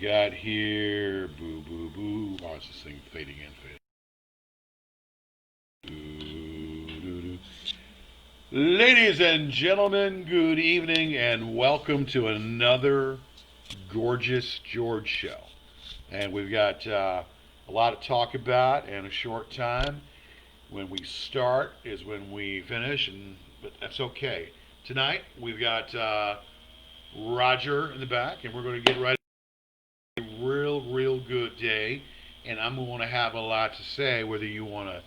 got here? Boo, boo, boo. Oh, it's this thing fading in, fading. Doo, doo, doo. Ladies and gentlemen, good evening and welcome to another gorgeous George show. And we've got a lot to talk about in a short time. When we start is when we finish, but that's okay. Tonight we've got Roger in the back, and we're going to get right real good day, and I'm going to have a lot to say. Whether you want to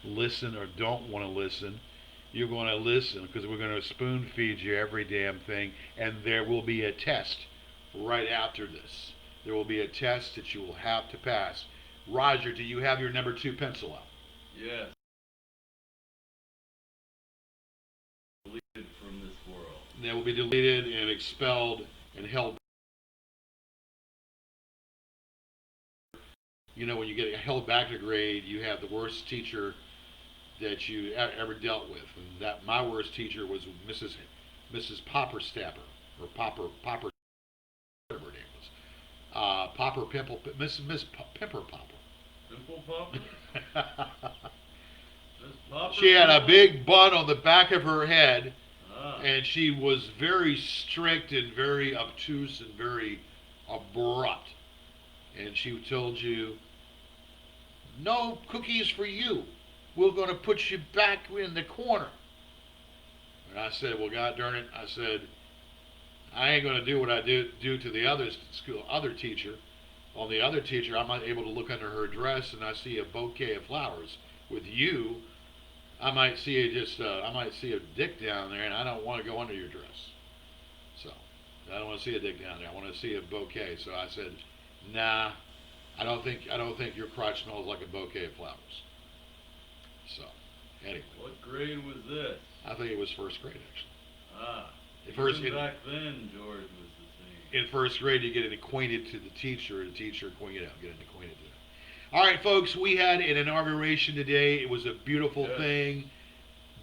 listen or don't want to listen, you're going to listen because we're going to spoon feed you every damn thing, and there will be a test right after this. There will be a test that you will have to pass. Roger, do you have your number 2 pencil out? Yes. Deleted from this world. They will be deleted and expelled and held. You know, when you get held back a grade, you have the worst teacher that you ever dealt with. And that my worst teacher was Mrs. Popper Stapper or Popper whatever her name was. Popper Pimple Miss Pimper Popper. Pimple Popper? Miss Popper? She had a big bun on the back of her head, Ah. and she was very strict and very obtuse and very abrupt. And she told you, "No cookies for you. We're going to put you back in the corner." And I said, "Well, God darn it," I said, "I ain't going to do what I do to the other teacher. On the other teacher, I'm not able to look under her dress and I see a bouquet of flowers. With you, I might see I might see a dick down there, and I don't want to go under your dress. So I don't want to see a dick down there. I want to see a bouquet." So I said, "Nah, I don't think your crotch smells like a bouquet of flowers." So anyway, What grade was this? I think it was first grade actually. Ah. In Back then, George was the same. in first grade, you get acquainted to the teacher, and the teacher acquainted to them. All right, folks, we had an inauguration today. It was a beautiful thing.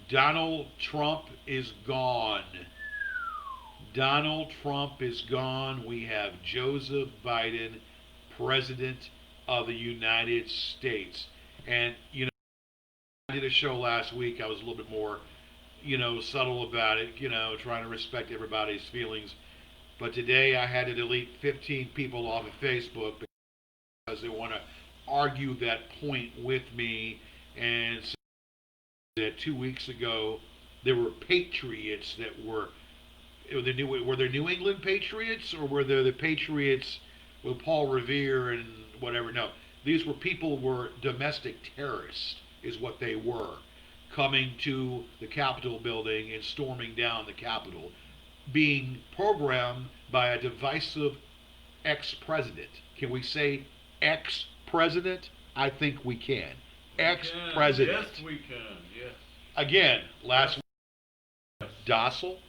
Donald Trump is gone. Donald Trump is gone. We have Joseph Biden, President of the United States. And, you know, I did a show last week. I was a little bit more, subtle about it, trying to respect everybody's feelings. But today I had to delete 15 people off of Facebook because they want to argue that point with me and say that 2 weeks ago there were patriots that were they New England Patriots, or were they the Patriots with Paul Revere and whatever? No, these were domestic terrorists is what they were, coming to the Capitol building and storming down the Capitol, being programmed by a divisive ex-president. Can we say ex-president? I think we can. Ex-president. Yes, we can. Yes. Again, last week, docile.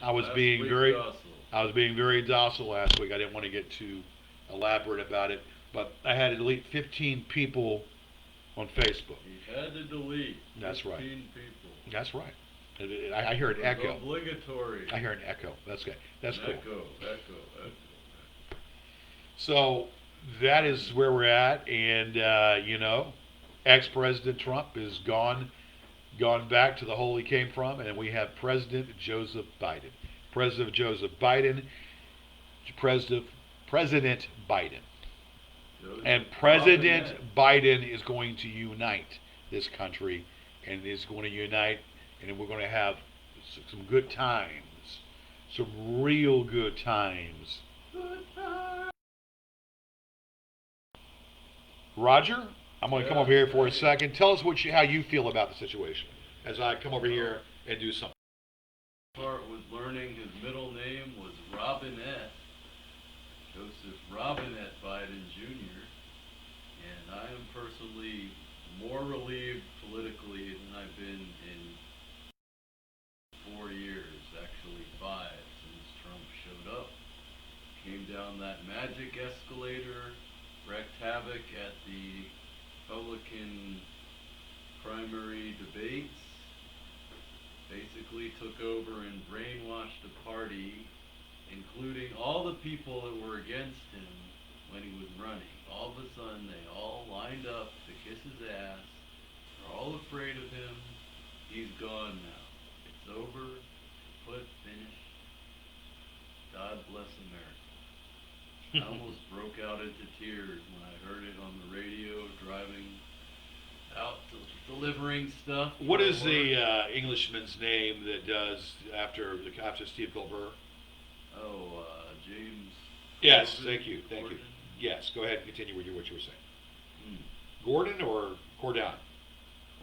I was being very docile last week. I didn't want to get too elaborate about it, but I had to delete 15 people on Facebook. You had to delete. That's right. 15 people. That's right. I hear an echo. Obligatory. I hear an echo. That's good. That's cool. Echo. So that is where we're at, and ex-President Trump is gone back to the hole he came from, and we have President Joseph Biden. President Joseph Biden. President Biden. And President Biden is going to unite this country, and is going to unite, and we're going to have some good times, some real good times. Roger, I'm going to come over here for a second. Tell us how you feel about the situation as I come over here and do something. Part was learning his middle name was Robinette, Joseph Robinette Biden Jr., and I am personally more relieved politically than I've been in 4 years, actually 5, since Trump showed up. Came down that magic escalator, wreaked havoc at the Republican primary debates, basically took over and brainwashed the party including all the people that were against him when he was running. All of a sudden, they all lined up to kiss his ass. They're all afraid of him. He's gone now. It's over. Put, finished. God bless America. I almost broke out into tears when I heard it on the radio driving out to delivering stuff. What is the Englishman's name that does after Steve Goldberg? Oh, James. Yes, Corbin? thank you. Gordon? Yes, go ahead and continue with what you were saying. Hmm. Gordon or Cordon?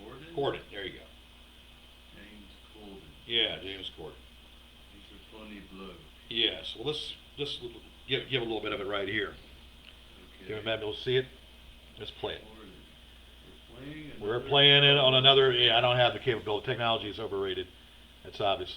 Gordon? Gordon, there you go. James Colden. Yeah, James Gordon. He's a funny bloke. Yes, well, let's just give a little bit of it right here. Okay. Can we see it? Let's play it. Gordon. We're playing it on another. Yeah, I don't have the capability. Technology is overrated. That's obvious.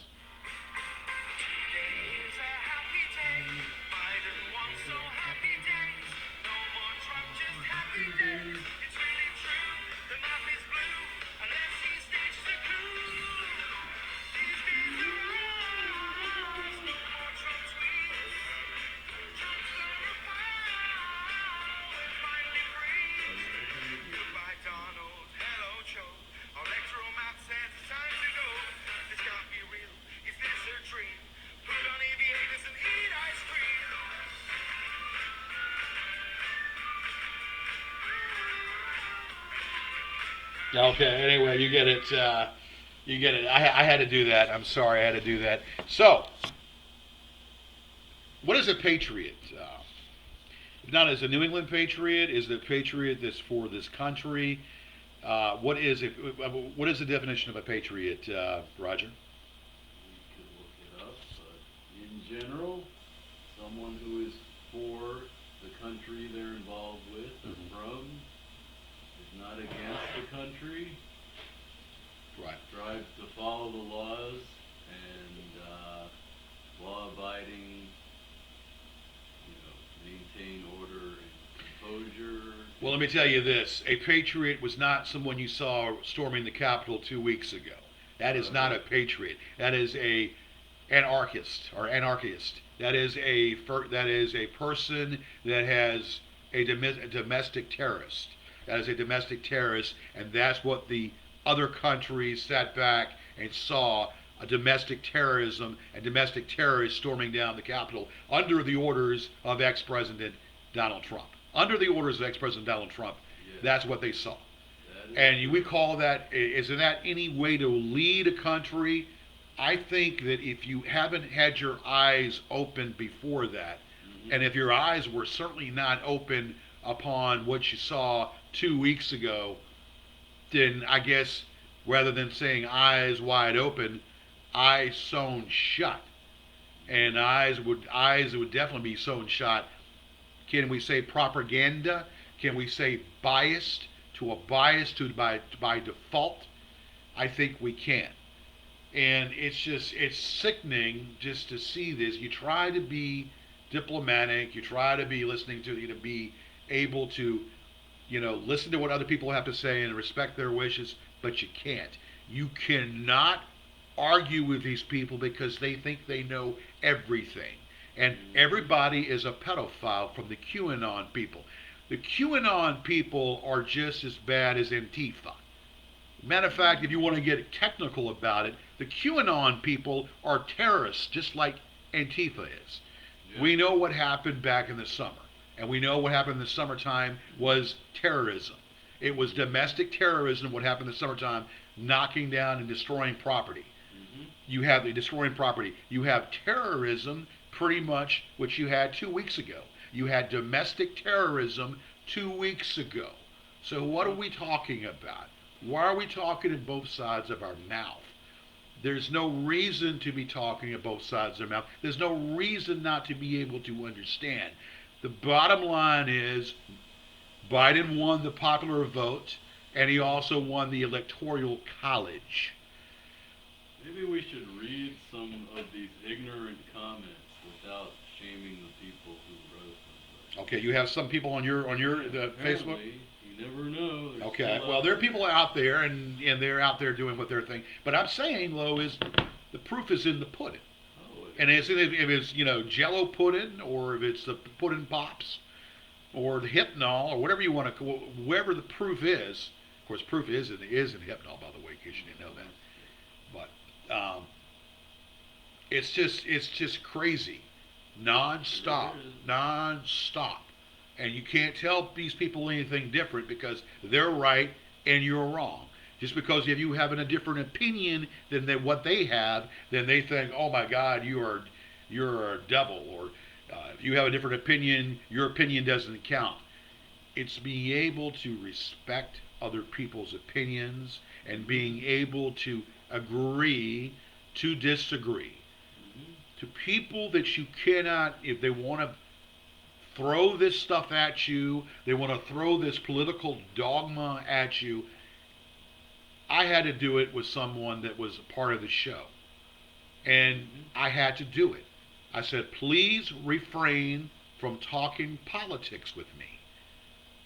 Okay, anyway, you get it. You get it. I had to do that. I'm sorry, I had to do that. So, what is a patriot? Not as a New England patriot, is the patriot that's for this country. What is it? What is the definition of a patriot, Roger? We could look it up, but in general, someone who is for the country they're involved with or from, is not against the country, Right. strives to follow the laws and law-abiding, maintain order and composure. Well, let me tell you this. A patriot was not someone you saw storming the Capitol 2 weeks ago. That is not a patriot. That is a anarchist or anarchist. That is a person that has a domestic terrorist. That is a domestic terrorist, and that's what the other countries sat back and saw, a domestic terrorism and domestic terrorists storming down the Capitol under the orders of ex-President Donald Trump. Under the orders of ex-President Donald Trump, that's what they saw. And we call that, isn't that any way to lead a country? I think that if you haven't had your eyes open before that, and if your eyes were certainly not open upon what you saw 2 weeks ago, then I guess rather than saying eyes wide open, eyes sewn shut. And eyes would definitely be sewn shut. Can we say propaganda? Can we say biased to a bias to by default? I think we can. And it's sickening just to see this. You try to be diplomatic, you try to be listening to be able to listen to what other people have to say and respect their wishes, but you can't. You cannot argue with these people because they think they know everything. And everybody is a pedophile from the QAnon people. The QAnon people are just as bad as Antifa. Matter of fact, if you want to get technical about it, the QAnon people are terrorists just like Antifa is. Yeah. We know what happened back in the summer. And we know what happened in the summertime was terrorism. It was domestic terrorism, what happened in the summertime, knocking down and destroying property. You have the destroying property. You have terrorism, pretty much, which you had 2 weeks ago. You had domestic terrorism 2 weeks ago. So what are we talking about? Why are we talking at both sides of our mouth? There's no reason to be talking at both sides of our mouth. There's no reason not to be able to understand. The bottom line is Biden won the popular vote, and he also won the Electoral College. Maybe we should read some of these ignorant comments without shaming the people who wrote them. Okay, you have some people on your Facebook? You never know. There's Okay, well, there are people out there, and they're out there doing what they're thinking. But I'm saying, though, is the proof is in the pudding. Oh, And if it's Jello pudding, or if it's the pudding pops, or the hypnol, or whatever you want to, whoever the proof is. Of course, proof isn't hypnol, by the way, in case you didn't know that. But it's just crazy, nonstop, nonstop, and you can't tell these people anything different because they're right and you're wrong. Just because if you have a different opinion than what they have, then they think, oh my God, you're a devil, or if you have a different opinion, your opinion doesn't count. It's being able to respect other people's opinions and being able to agree to disagree. To people that you cannot, if they want to throw this stuff at you, they want to throw this political dogma at you. I had to do it with someone that was a part of the show. And I had to do it. I said, please refrain from talking politics with me.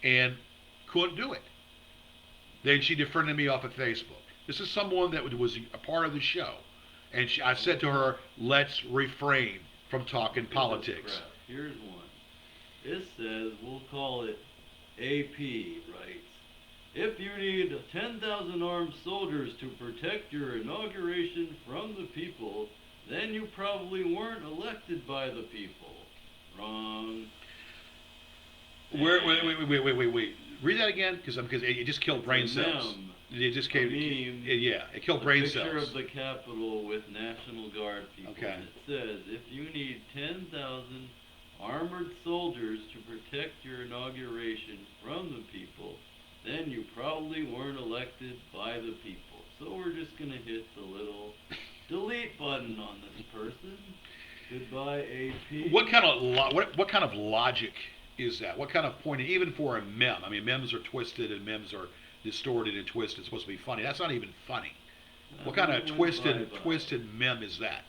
And couldn't do it. Then she defriended me off of Facebook. This is someone that was a part of the show. And I said to her, let's refrain from talking politics. Here's one. It says, we'll call it AP writes, if you need 10,000 armed soldiers to protect your inauguration from the people, then you probably weren't elected by the people. Wrong. Wait. Read that again, because it just killed brain cells. It just came. It killed brain cells. A picture of the Capitol with National Guard people. Okay. And it says, if you need 10,000 armored soldiers to protect your inauguration from the people, then you probably weren't elected by the people. So we're just going to hit the little delete button on this person. Goodbye, AP. What kind of logic is that? What kind of point? Even for a meme. I mean, memes are twisted and memes are distorted and twisted. It's supposed to be funny. That's not even funny. What kind of twisted meme is that?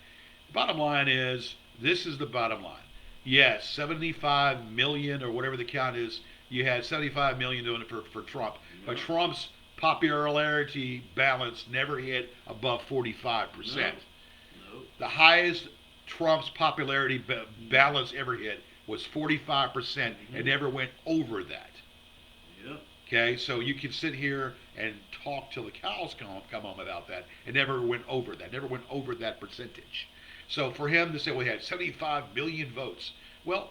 Bottom line is, this is the bottom line. Yes, 75 million or whatever the count is. You had 75 million doing it for Trump. But Trump's popularity balance never hit above 45%. No. The highest Trump's popularity balance ever hit was 45% and never went over that. Yep. Okay, so you can sit here and talk till the cows come home about that. It never went over that. Never went over that percentage. So for him to say, well, he had 75 million votes. Well,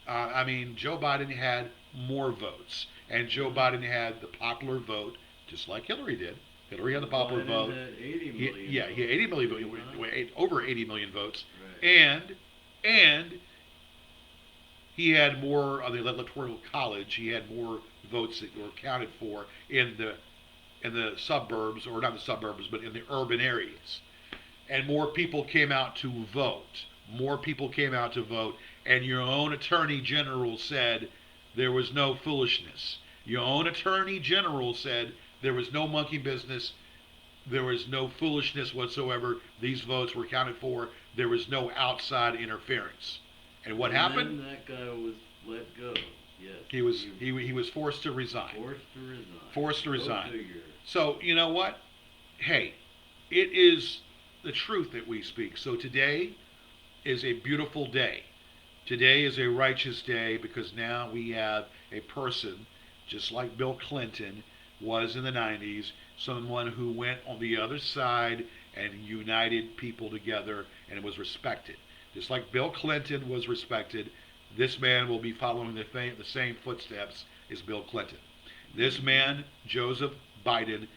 Joe Biden had more votes. And Joe Biden had the popular vote, just like Hillary did. Hillary had the popular vote. Had 80 million He had 80 million votes. Over 80 million votes. Right. And he had more of the electoral college. He had more votes that were accounted for in the suburbs, or not the suburbs, but in the urban areas. And more people came out to vote. And your own attorney general said there was no foolishness. Your own attorney general said there was no monkey business. There was no foolishness whatsoever. These votes were counted for. There was no outside interference. And what happened? Then that guy was let go. Yes. He was forced to resign. Forced to resign. So you know what? Hey, it is the truth that we speak. So today is a beautiful day. Today is a righteous day because now we have a person, just like Bill Clinton was in the 90s, someone who went on the other side and united people together and was respected. Just like Bill Clinton was respected, this man will be following the same footsteps as Bill Clinton. This man, Joseph Biden,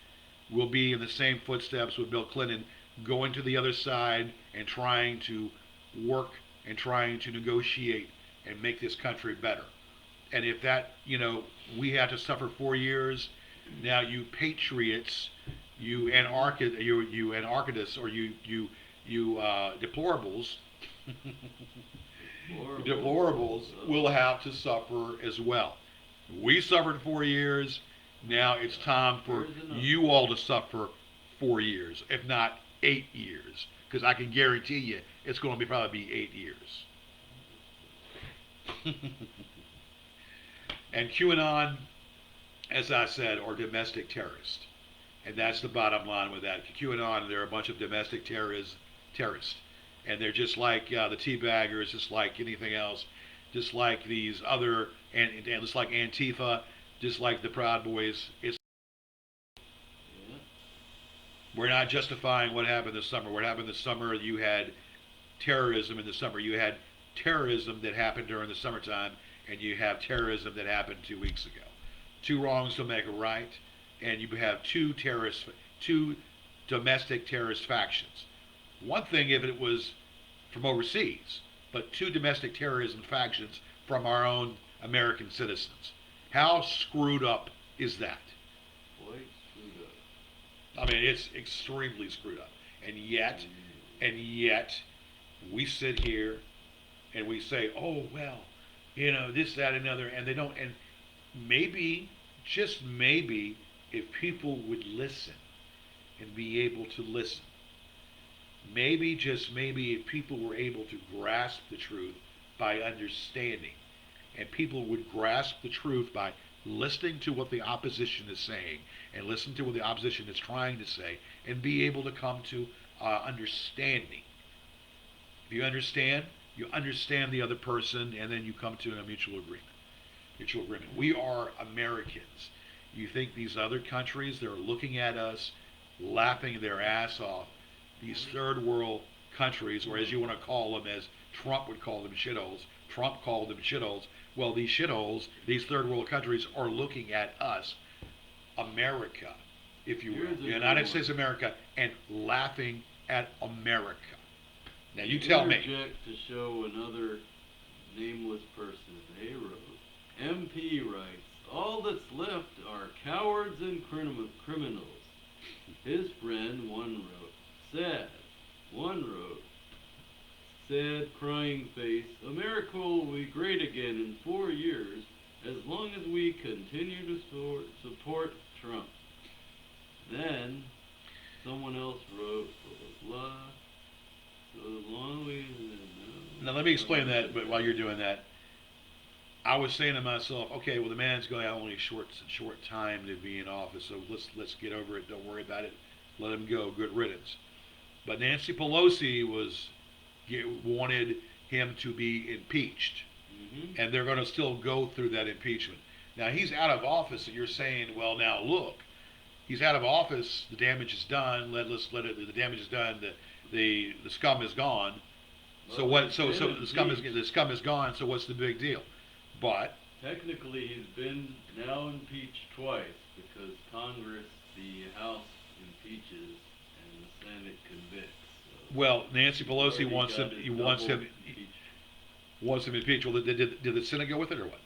will be in the same footsteps with Bill Clinton, going to the other side and trying to work and trying to negotiate and make this country better. And if that, we had to suffer 4 years, now you patriots, you anarchists, or you deplorables, deplorables will have to suffer as well. We suffered 4 years. Now it's time for you all to suffer 4 years, if not 8 years, because I can guarantee you it's going to probably be 8 years. And QAnon, as I said, are domestic terrorists. And that's the bottom line with that. QAnon, they're a bunch of domestic terrorists. and they're just like the teabaggers, just like anything else, just like these other, and just like Antifa, just like the Proud Boys. Yeah. We're not justifying what happened this summer. What happened this summer, you had terrorism in the summer. You had terrorism that happened during the summertime, and you have terrorism that happened 2 weeks ago. Two wrongs don't make a right, and you have two domestic terrorist factions. One thing if it was from overseas, but two domestic terrorism factions from our own American citizens. How screwed up is that? Quite screwed up. I mean, it's extremely screwed up. And yet, and yet, we sit here and we say, oh, well, this, that, and other, and they don't. And maybe, just maybe, if people would listen and be able to listen, maybe, just maybe, if people were able to grasp the truth by understanding, and people would grasp the truth by listening to what the opposition is saying and listen to what the opposition is trying to say and be able to come to understanding. If you understand the other person, and then you come to a mutual agreement. Mutual agreement. We are Americans. You think these other countries, they're looking at us, laughing their ass off. These third world countries, or as you want to call them, as Trump would call them, shitholes. Trump called them shitholes. Well, these shitholes, these third world countries, are looking at us, America, if you will, the United States of America, and laughing at America. Now you tell me. Interject to show another nameless person. They wrote, MP writes, all that's left are cowards and criminals. His friend, one wrote, sad. One wrote, sad, crying face, America will be great again in 4 years as long as we continue to support Trump. Then, someone else wrote, blah, blah, blah. So long we... Now let me explain that, but while you're doing that, I was saying to myself, okay, well the man's going to have only a short time to be in office, so let's get over it. Don't worry about it. Let him go. Good riddance. But Nancy Pelosi wanted him to be impeached, and they're going to still go through that impeachment. Now he's out of office, and you're saying, well, now look, he's out of office. The damage is done. Let's let it. The damage is done. The scum is gone. So what? So the scum is gone. So what's the big deal? But technically, he's been now impeached twice because Congress, the House impeaches and the Senate convicts. So well, Nancy Pelosi wants him impeached. Well, did the Senate go with it or what?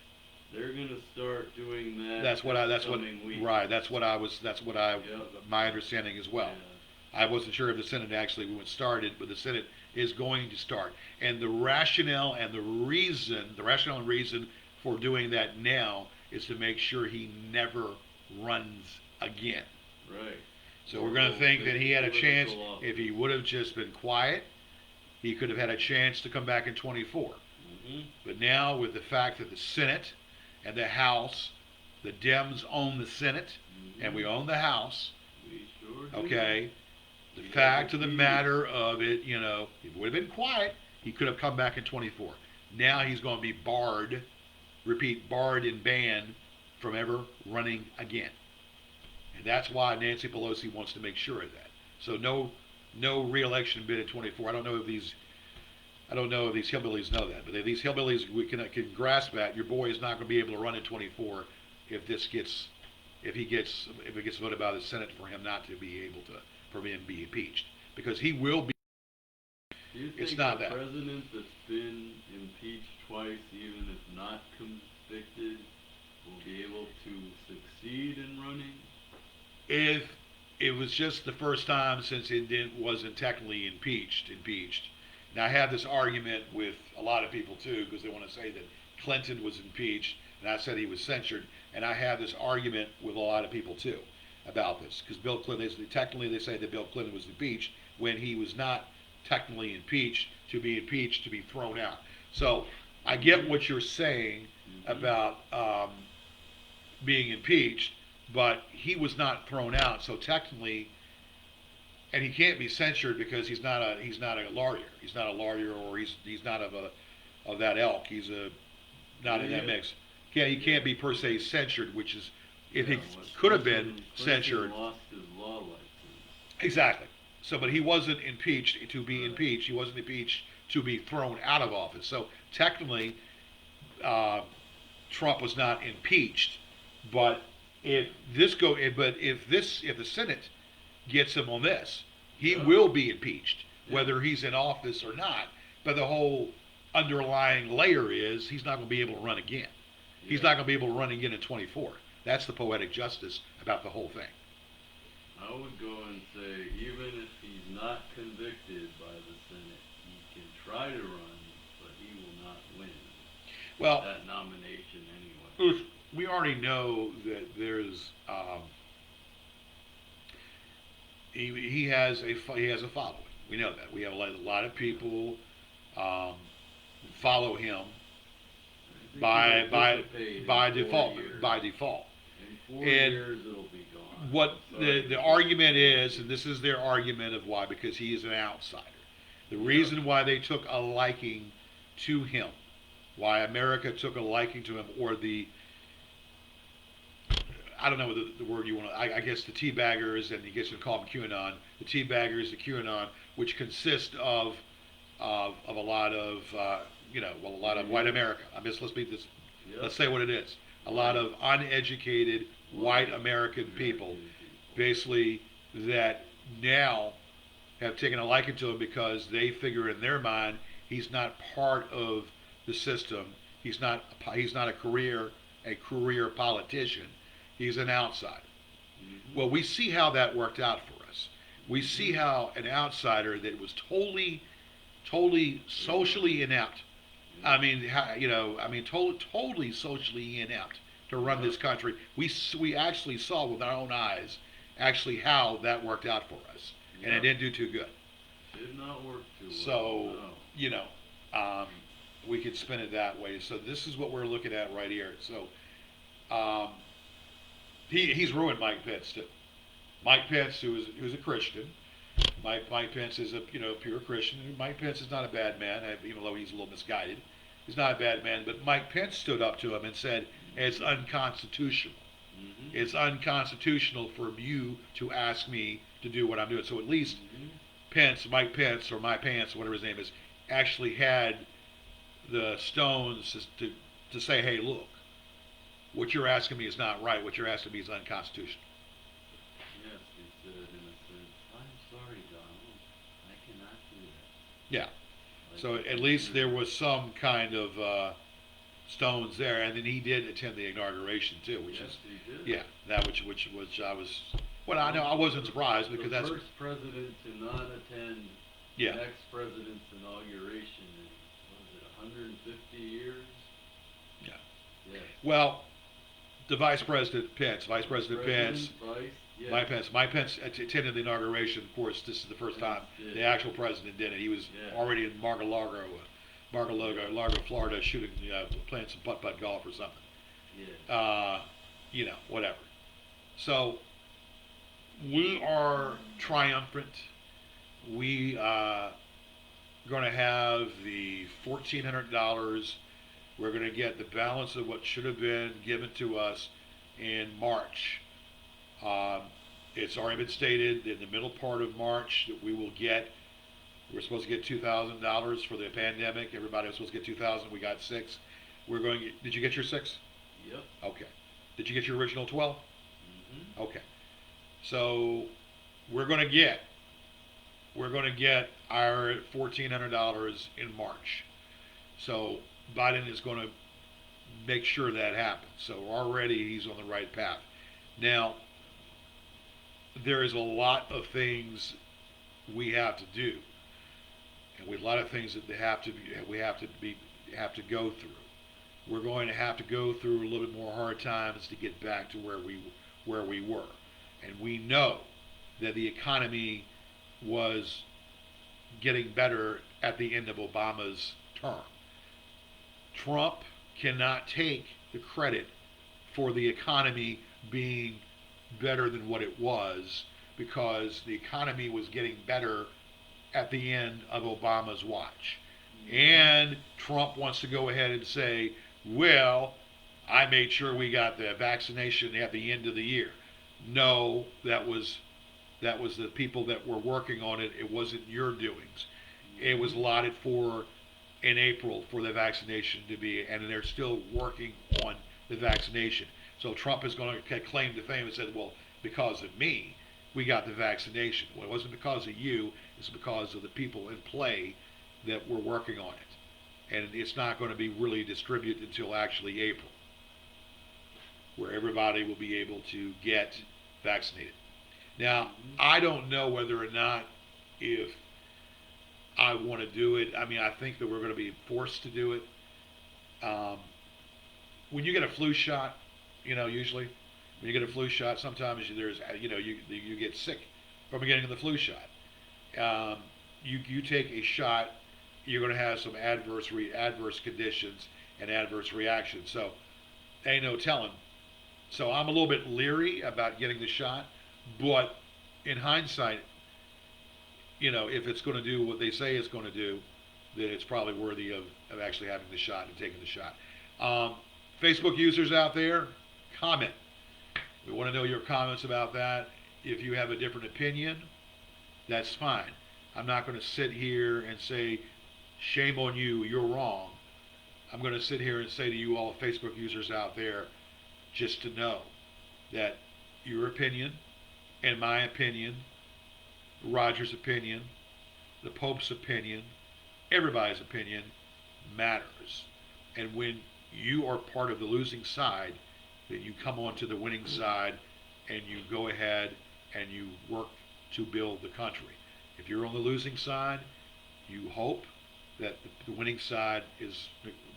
They're going to start doing that. That's what my understanding as well. Yeah. I wasn't sure if the Senate actually started, but the Senate is going to start. And the rationale and reason for doing that now is to make sure he never runs again. Right. So we're going to think that he had a chance. If he would have just been quiet, he could have had a chance to come back in 24. But now with the fact that the Senate and the House, the Dems own the Senate, and we own the House. We sure do. Okay. The fact of the matter of it, if he would have been quiet, he could have come back in 24. Now he's going to be barred, barred and banned from ever running again. And that's why Nancy Pelosi wants to make sure of that. So no re-election bid in 24. I don't know if these hillbillies know that, but if these hillbillies can grasp that, your boy is not going to be able to run in 24 if it gets voted by the Senate for him not to be able to, for him to be impeached, because he will be. Do you think it's not the that president that's been impeached twice, even if not convicted, will be able to succeed in running? If it was just the first time since it wasn't technically impeached. Now I have this argument with a lot of people too, because they want to say that Clinton was impeached, and I said he was censured, and I have this argument with a lot of people too about this, because Bill Clinton, they say that Bill Clinton was impeached when he was not technically impeached, to be thrown out. So I get what you're saying about being impeached, but he was not thrown out, so technically, and he can't be censured because he's not a lawyer. He's not a lawyer, or he's not of that elk. He's not in that Yeah. mix. He can't be per se censured, which is if he Yeah, well, could have been Clinton censured. lost his law license. Exactly. So, but he wasn't impeached to be impeached. He wasn't impeached to be thrown out of office. So technically, uh, Trump was not impeached. But if the Senate gets him on this, he Yeah. will be impeached, Yeah. whether he's in office or not. But the whole underlying layer is he's not going to be able to run again. He's Yeah. not going to be able to run again in 24. That's the poetic justice about the whole thing. I would go and say, even if he's not convicted by the Senate, he can try to run, but he will not win Well, that nomination anyway. we already know that there's he has a following. We know that we have a lot of people um, follow him I think by it'll by dissipate by in 4 default. years. By default, In 4 and years, it'll be gone. what Sorry the to argument say. is, and this is their argument of why, because he is an outsider. The Yeah. reason why they took a liking to him, why America took a liking to him, or I don't know the word you want to. I guess the teabaggers, and you guess you call them QAnon. The teabaggers, the QAnon, which consist of a lot of a lot of white America. Let's be this. Yep. Let's say what it is. A lot of uneducated white American people, basically, that now have taken a liking to him because they figure in their mind he's not part of the system. He's not a career politician. He's an outsider. Mhm. Well, we see how that worked out for us. We see how an outsider that was totally socially inept. I mean, totally socially inept to run this country. We actually saw with our own eyes actually how that worked out for us, and it Yeah. didn't do too good. Did not work too well. So, No. um, we could spin it that way. So this is what we're looking at right here. So, um, he's ruined Mike Pence too. Mike Pence, who's a Christian. Mike Pence is a pure Christian. Mike Pence is not a bad man, even though he's a little misguided. He's not a bad man. But Mike Pence stood up to him and said, "It's unconstitutional. Mhm. It's unconstitutional for you to ask me to do what I'm doing." So at least Mike Pence, or My Pants, whatever his name is, actually had the stones to say, "Hey, look, what you're asking me is not right. What you're asking me is unconstitutional." Yes, he said in a sense, "I'm sorry, Donald. I cannot do that." Yeah. Like So at least there was some kind of stones there, and then he did attend the inauguration too, which Yes, is he did. yeah, that which I was. Well, I know I wasn't surprised because the that's first president to not attend yeah. the next president's inauguration in, what was it, 150 years? Yeah. Yes. Well, the Vice President Pence, Vice, yes. Mike Pence attended the inauguration. Of course, this is the first time Yeah. the actual president did it. He was Yeah. already in Mar-a-Lago, Florida, shooting, playing some putt-putt golf or something. Yeah. Whatever. So we are triumphant. We going to have the $1,400. We're going to get the balance of what should have been given to us in March. It's already been stated in the middle part of March that we're supposed to get $2,000 for the pandemic. Everybody was supposed to get 2,000. We got 6. Did you get your 6? Yep. Okay. Did you get your original 12? Mm-hmm. Okay. So we're going to get our $1,400 in March. So Biden is going to make sure that happens. So already he's on the right path. Now, there is a lot of things we have to do, and a lot of things that we have to go through. We're going to have to go through a little bit more hard times to get back to where we were, and we know that the economy was getting better at the end of Obama's term. Trump cannot take the credit for the economy being better than what it was because the economy was getting better at the end of Obama's watch. And Trump wants to go ahead and say, well, I made sure we got the vaccination at the end of the year. No, that was the people that were working on it. It wasn't your doings. It was allotted for in April for the vaccination to be, and they're still working on the vaccination. So Trump is going to claim to fame and said, well, because of me, we got the vaccination. Well, it wasn't because of you. It's because of the people in play that were working on it. And it's not going to be really distributed until actually April, where everybody will be able to get vaccinated. Now, I don't know whether or not if I want to do it. I mean, I think that we're going to be forced to do it. Um, when you get a flu shot, usually when you get a flu shot, sometimes you get sick from getting the flu shot. You take a shot, you're going to have some adverse conditions and adverse reactions. So ain't no telling. So I'm a little bit leery about getting the shot, but in hindsight, if it's going to do what they say it's going to do, then it's probably worthy of actually having the shot and taking the shot. Facebook users out there, comment. We want to know your comments about that. If you have a different opinion, that's fine. I'm not going to sit here and say, shame on you, you're wrong. I'm going to sit here and say to you all Facebook users out there, just to know that your opinion and my opinion, Roger's opinion, the Pope's opinion, everybody's opinion matters. And when you are part of the losing side, then you come onto the winning side and you go ahead and you work to build the country. If you're on the losing side, you hope that the winning side is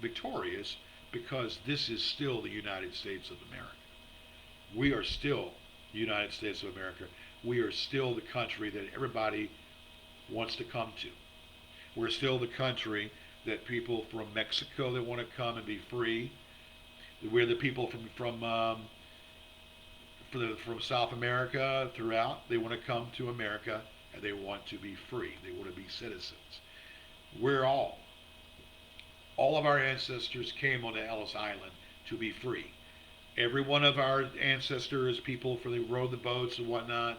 victorious, because this is still the United States of America. We are still the United States of America. We are still the country that everybody wants to come to. We're still the country that people from Mexico that want to come and be free. We're the people from South America throughout. They want to come to America and they want to be free. They want to be citizens. We're all of our ancestors came on Ellis Island to be free. Every one of our ancestors, people for the rowed the boats and whatnot,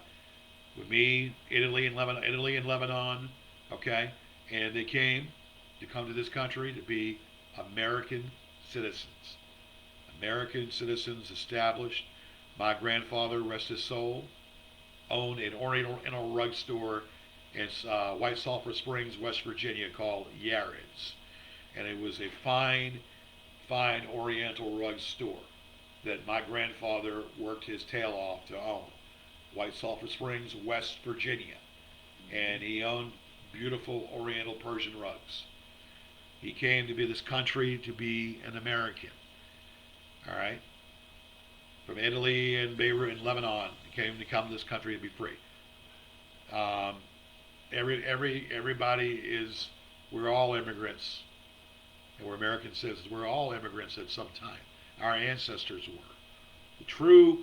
with me, Italy and Lebanon, okay, and they came to come to this country to be American citizens. American citizens established. My grandfather, rest his soul, owned an Oriental rug store in White Sulphur Springs, West Virginia, called Yarid's. And it was a fine Oriental rug store that my grandfather worked his tail off to own. White Sulphur Springs, West Virginia. And he owned beautiful Oriental Persian rugs. He came to this country to be an American. All right? From Italy and Beirut and Lebanon, he came to this country to be free. Everybody is, we're all immigrants. And we're American citizens. We're all immigrants at some time. Our ancestors were. The true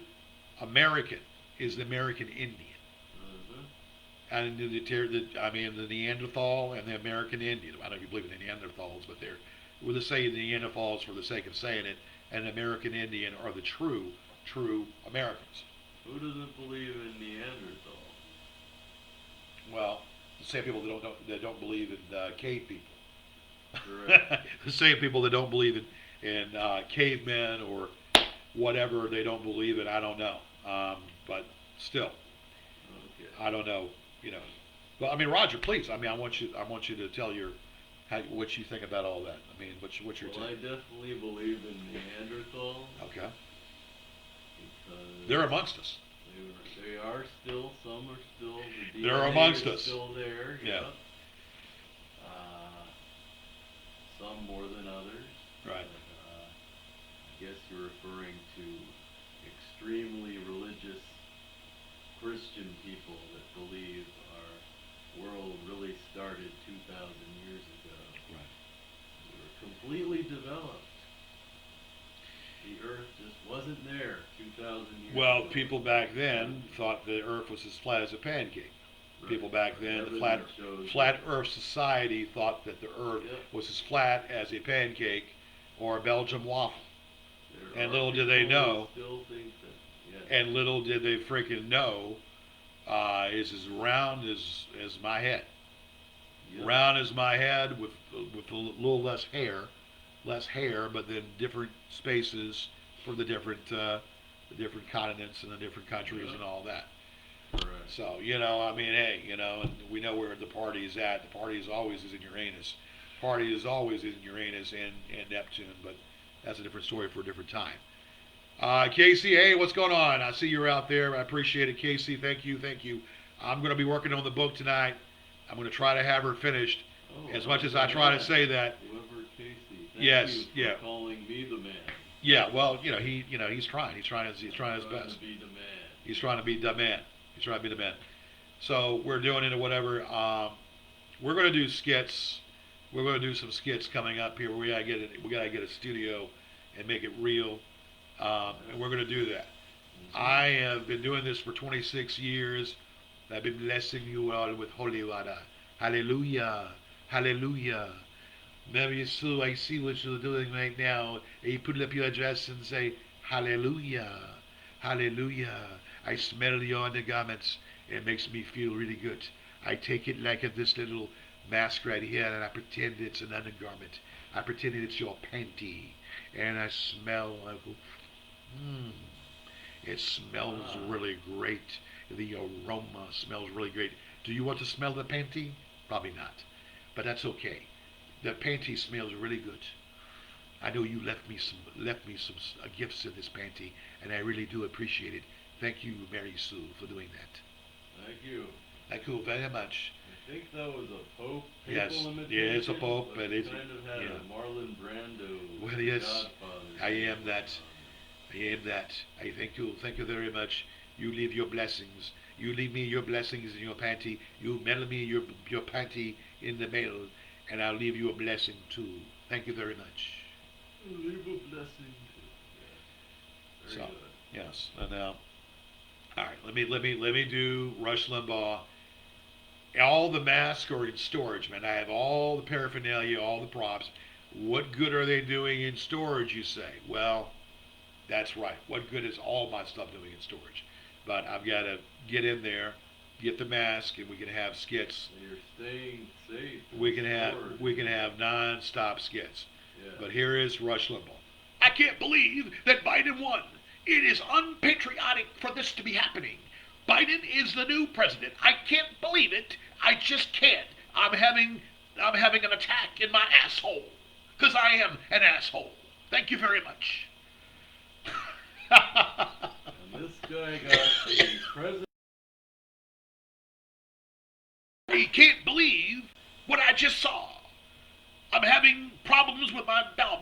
American is the American Indian. And the Neanderthal and the American Indian. I don't know if you believe in the Neanderthals, but we'll just say the Neanderthals for the sake of saying it, and the American Indian are the true Americans. Who doesn't believe in Neanderthal? Well, the same people that don't believe in cave people. Correct. The same people that don't believe in cavemen or whatever they don't believe in. I don't know, but still, Okay. I don't know. Well, I mean, Roger, please. I mean, I want you to tell what you think about all that. I mean, what's your Well, I take? definitely believe in Neanderthals. Okay, Because they're amongst us. they are still, some are still, the They're DNA amongst is us. still there. Yeah. Some more than others. Right. I guess you're referring to extremely religious Christian people that believe our world really started 2,000 years ago. Right. We were completely developed. The earth just wasn't there 2,000 years Well, people back then thought the Earth was as flat as a pancake. Right. People back then, the Evidence shows flat Earth society thought that the Earth Yep. was as flat as a pancake or a Belgian waffle. There And are little did they people who know, still think that. Yes. and little did they freaking know, is as round as my head. Yep. Round as my head with a little less hair, but then different spaces for the different continents and the different countries and all that. Correct. So I mean, hey, and we know where the party is at. The party is always is in Uranus. Party is always in Uranus and Neptune, but that's a different story for a different time. Casey, hey, what's going on? I see you're out there. I appreciate it, Casey. Thank you, thank you. I'm going to be working on the book tonight. I'm going to try to have her finished. Oh, As much as I try to say that, Whoever Casey. Thank yes, you for yeah. calling me the man. Yeah, well, he's trying. He's trying his best. To be the man. He's trying to be the man. He's trying to be the man. So we're doing it or whatever. We're going to do skits. We're going to do some skits coming up here. We gotta get a studio and make it real. And we're going to do that. I have been doing this for 26 years. I've been blessing you all with holy water. Hallelujah. Hallelujah. Mary Sue, I see what you're doing right now. And you put up your dress and say, Hallelujah. Hallelujah. I smell your undergarments. It makes me feel really good. I take it like this little mask right here and I pretend it's an undergarment. I pretend it's your panty. And I smell like, it smells really great. The aroma smells really great. Do you want to smell the panty? Probably not. But that's okay. The panty smells really good. I know you left me some gifts in this panty, and I really do appreciate it. Thank you, Mary Sue, for doing that. Thank you. Thank you very much. I think that was a Pope. Yes, imitation, yeah, it's a Pope, but it's kind of had a Marlon Brando. Well, yes, Godfather I am that. I am that. I thank you. Thank you very much. You leave your blessings. You leave me your blessings in your panty. You mail me your panty in the mail, and I'll leave you a blessing too. Thank you very much. Leave a blessing too. Yes. Very good. Yes. And now, all right. Let me do Rush Limbaugh. All the masks are in storage, man. I have all the paraphernalia, all the props. What good are they doing in storage, you say? Well, that's right. What good is all my stuff doing in storage? But I've got to get in there, get the mask, and we can have skits. You're staying safe. We can have non-stop skits. Yeah. But here is Rush Limbaugh. I can't believe that Biden won. It is unpatriotic for this to be happening. Biden is the new president. I can't believe it. I just can't. I'm having an attack in my asshole. Because I am an asshole. Thank you very much. And this guy got the president. I can't believe what I just saw. I'm having problems with my bowel.